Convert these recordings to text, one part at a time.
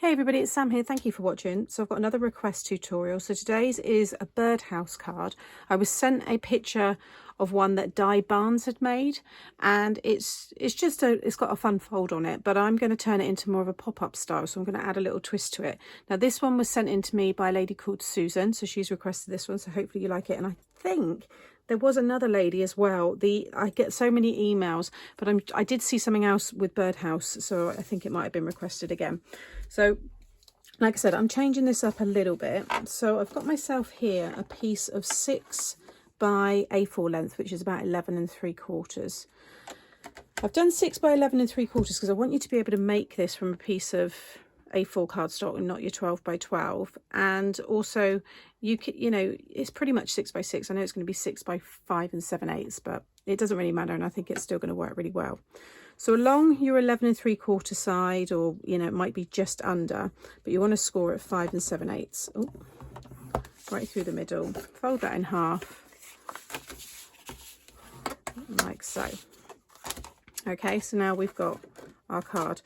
Hey everybody, it's Sam here. Thank you for watching. So I've got another request tutorial. So today's is a birdhouse card. I was sent a picture of one that Di Barnes had made, and it's got a fun fold on it, but I'm going to turn it into more of a pop-up style, so I'm going to add a little twist to it. Now this one was sent in to me by a lady called Susan, so she's requested this one, so hopefully you like it. And I think there was another lady as well. I get so many emails, but I did see something else with birdhouse, so I think it might have been requested again. So like I said, I'm changing this up a little bit. So I've got myself here a piece of 6 by A4 length, which is about 11 3/4. I've done 6 by 11 3/4 because I want you to be able to make this from a piece of A4 cardstock and not your 12 by 12. And also you know, it's pretty much 6 by 6. I know it's going to be 6 by 5 7/8, but it doesn't really matter, and I think it's still going to work really well. So along your 11 3/4 side, or you know, it might be just under, but you want to score at 5 7/8. Oh, right through the middle. Fold that in half, like so. Okay, so now we've got our card.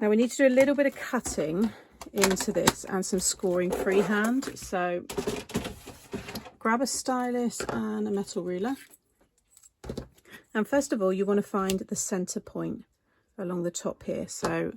Now we need to do a little bit of cutting into this and some scoring freehand. So grab a stylus and a metal ruler. And first of all, you want to find the center point along the top here. So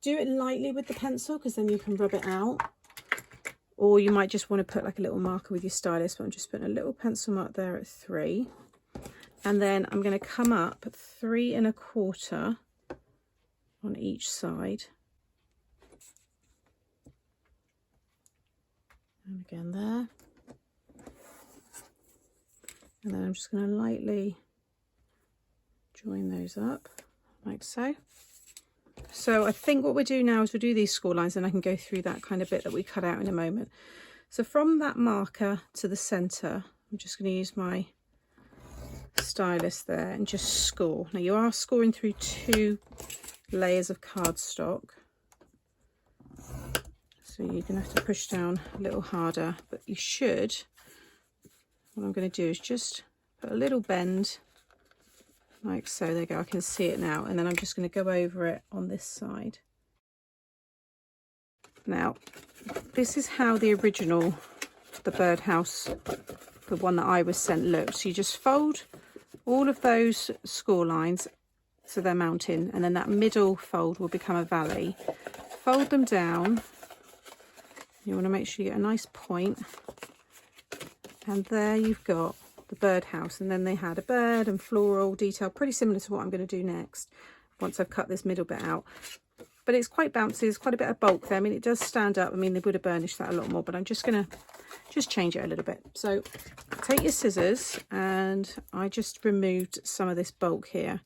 do it lightly with the pencil, because then you can rub it out. Or you might just want to put like a little marker with your stylus, but I'm just putting a little pencil mark there at 3. And then I'm going to come up 3 1/4 on each side. And again there. And then I'm just going to lightly join those up, like so. So I think what we'll do now is we'll do these score lines, and I can go through that kind of bit that we cut out in a moment. So from that marker to the centre, I'm just going to use my stylus there and just score. Now you are scoring through 2 layers of cardstock, so you're going to have to push down a little harder, but you should. What I'm going to do is just put a little bend, like so. There you go, I can see it now. And then I'm just going to go over it on this side. Now, this is how the original, the birdhouse, the one that I was sent, looks. So you just fold all of those score lines so they're mounting, and then that middle fold will become a valley. Fold them down. You want to make sure you get a nice point. And there you've got the birdhouse. And then they had a bird and floral detail, pretty similar to what I'm going to do next once I've cut this middle bit out. But it's quite bouncy, there's quite a bit of bulk there. I mean, it does stand up. I mean, they would have burnished that a lot more, but I'm just going to change it a little bit. So take your scissors, and I just removed some of this bulk here.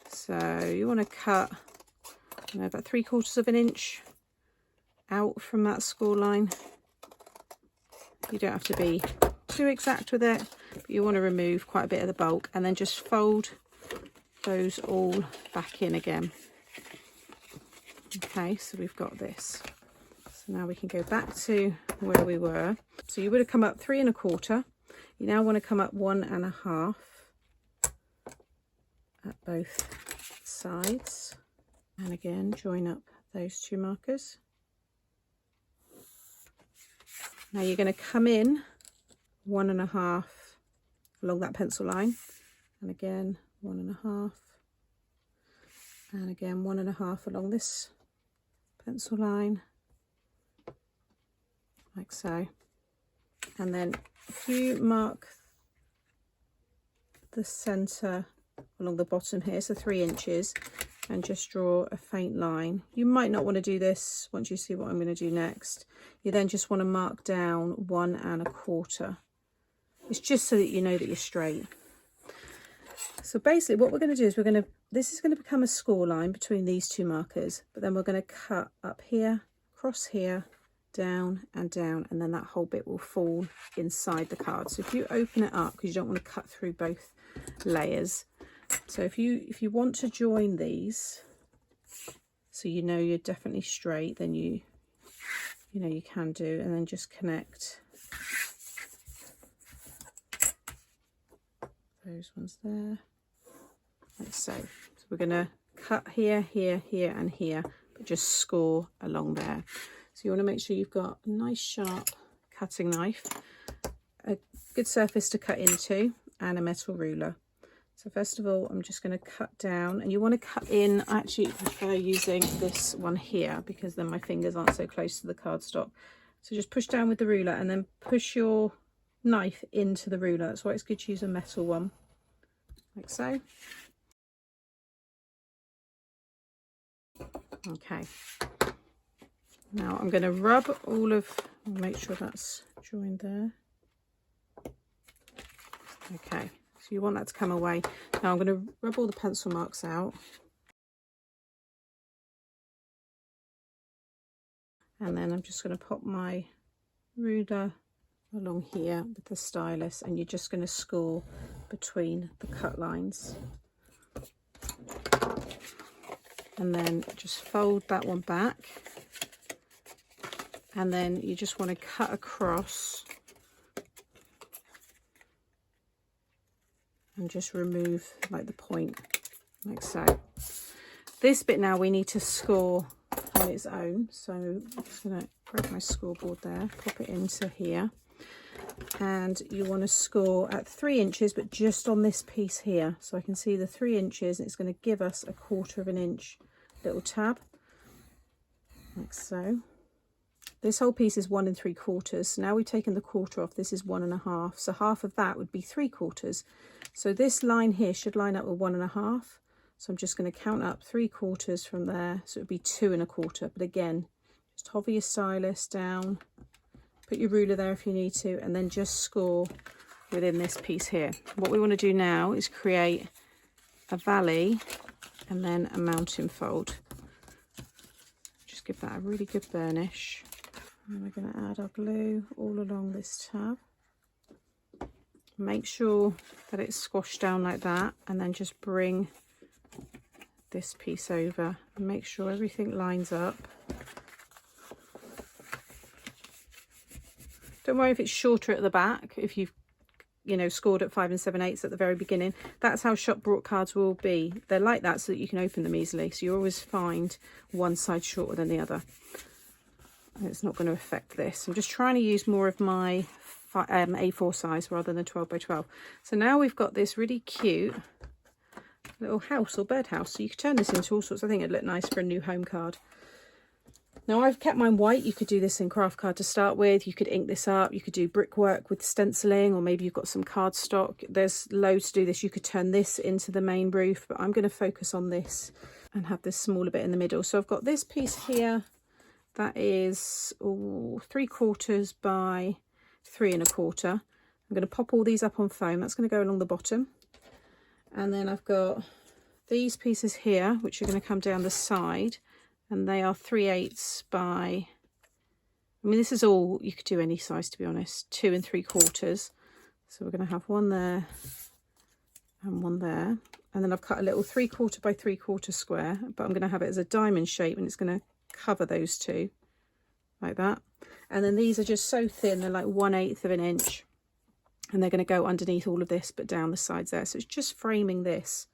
So you want to cut, you know, about 3/4 of an inch out from that score line. You don't have to be too exact with it, but you want to remove quite a bit of the bulk, and then just fold those all back in again. Okay, so we've got this. So now we can go back to where we were. So you would have come up 3 1/4. You now want to come up 1 1/2 at both sides, and again join up those 2 markers. Now you're going to come in 1 1/2 along that pencil line, and again 1 1/2, and again 1 1/2 along this pencil line, like so. And then if you mark the center along the bottom here, so 3 inches, and just draw a faint line. You might not want to do this once you see what I'm going to do next. You then just want to mark down 1 1/4. It's just so that you know that you're straight. So basically what we're going to do is this is going to become a score line between these 2 markers, but then we're going to cut up here, across here, down and down, and then that whole bit will fall inside the card. So if you open it up, because you don't want to cut through both layers. So if you want to join these, so you know you're definitely straight, then you know you can do, and then just connect those ones there, like so. So we're going to cut here, here, here and here, but just score along there. So you want to make sure you've got a nice sharp cutting knife, a good surface to cut into, and a metal ruler. So first of all, I'm just going to cut down, and you want to cut in. I actually prefer using this one here because then my fingers aren't so close to the cardstock. So just push down with the ruler and then push your knife into the ruler. That's why it's good to use a metal one, like so. Okay. Now I'm going to rub all of, make sure that's joined there. Okay, so you want that to come away. Now I'm going to rub all the pencil marks out. And then I'm just going to pop my ruler along here with the stylus, and you're just going to score between the cut lines. And then just fold that one back. And then you just want to cut across and just remove like the point, like so. This bit now we need to score on its own. So I'm just going to grab my scoreboard there, pop it into here. And you want to score at 3 inches, but just on this piece here. So I can see the 3 inches, and it's going to give us a 1/4 of an inch little tab, like so. This whole piece is 1 3/4. So now we've taken the 1/4 off. This is 1 1/2. So half of that would be 3/4. So this line here should line up with 1 1/2. So I'm just going to count up 3/4 from there. So it would be 2 1/4. But again, just hover your stylus down, put your ruler there if you need to, and then just score within this piece here. What we want to do now is create a valley and then a mountain fold. Just give that a really good burnish. And we're going to add our glue all along this tab. Make sure that it's squashed down like that, and then just bring this piece over and make sure everything lines up. Don't worry if it's shorter at the back, if you've scored at 5 7/8 at the very beginning. That's how shop bought cards will be. They're like that so that you can open them easily. So you always find one side shorter than the other. And it's not going to affect this. I'm just trying to use more of my A4 size rather than a 12 by 12. So now we've got this really cute little house or birdhouse. So you could turn this into all sorts. I think it'd look nice for a new home card. Now I've kept mine white. You could do this in craft card to start with. You could ink this up. You could do brickwork with stenciling, or maybe you've got some cardstock. There's loads to do this. You could turn this into the main roof, but I'm going to focus on this and have this smaller bit in the middle. So I've got this piece here that is 3/4 by 3 1/4. I'm going to pop all these up on foam. That's going to go along the bottom. And then I've got these pieces here, which are going to come down the side. And they are 3/8 by, I mean, this is all, you could do any size to be honest, 2 3/4. So we're going to have one there and one there. And then I've cut a little 3/4 by 3/4 square, but I'm going to have it as a diamond shape, and it's going to cover those two like that. And then these are just so thin, they're like 1/8 of an inch. And they're going to go underneath all of this, but down the sides there. So it's just framing this.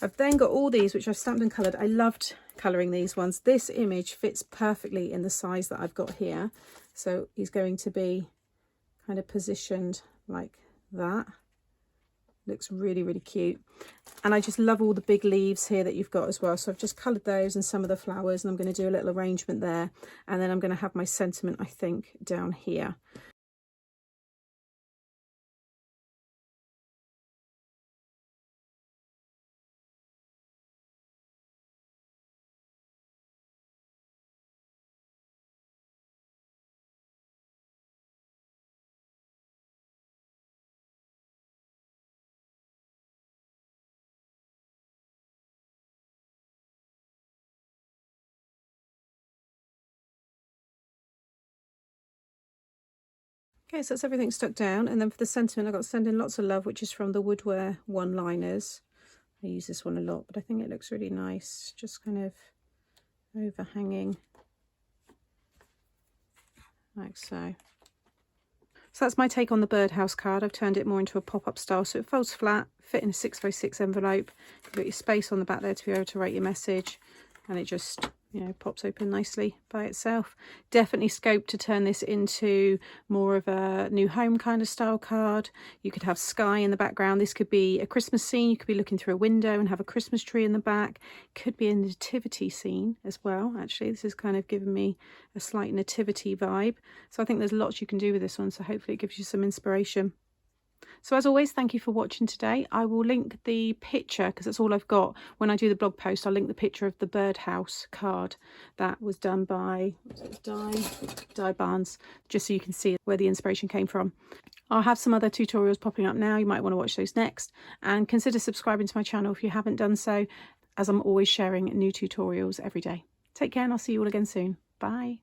I've then got all these, which I've stamped and coloured. I loved colouring these ones. This image fits perfectly in the size that I've got here. So he's going to be kind of positioned like that. Looks really, really cute. And I just love all the big leaves here that you've got as well. So I've just coloured those and some of the flowers, and I'm going to do a little arrangement there. And then I'm going to have my sentiment, I think, down here. Okay, so that's everything stuck down. And then for the sentiment, I've got Send in Lots of Love, which is from the Woodware One liners. I use this one a lot, but I think it looks really nice. Just kind of overhanging like so. So that's my take on the birdhouse card. I've turned it more into a pop-up style, so it folds flat, fit in a 6x6 envelope. You've got your space on the back there to be able to write your message, and it just you know, pops open nicely by itself. Definitely scope to turn this into more of a new home kind of style card. You could have sky in the background. This could be a Christmas scene. You could be looking through a window and have a Christmas tree in the back. Could be a nativity scene as well. Actually, this is kind of giving me a slight nativity vibe. So I think there's lots you can do with this one. So hopefully it gives you some inspiration. So as always, thank you for watching today. I will link the picture, because that's all I've got. When I do the blog post, I'll link the picture of the birdhouse card that was done by Di Barnes, just so you can see where the inspiration came from. I'll have some other tutorials popping up now. You might want to watch those next. And consider subscribing to my channel if you haven't done so, as I'm always sharing new tutorials every day. Take care, and I'll see you all again soon. Bye.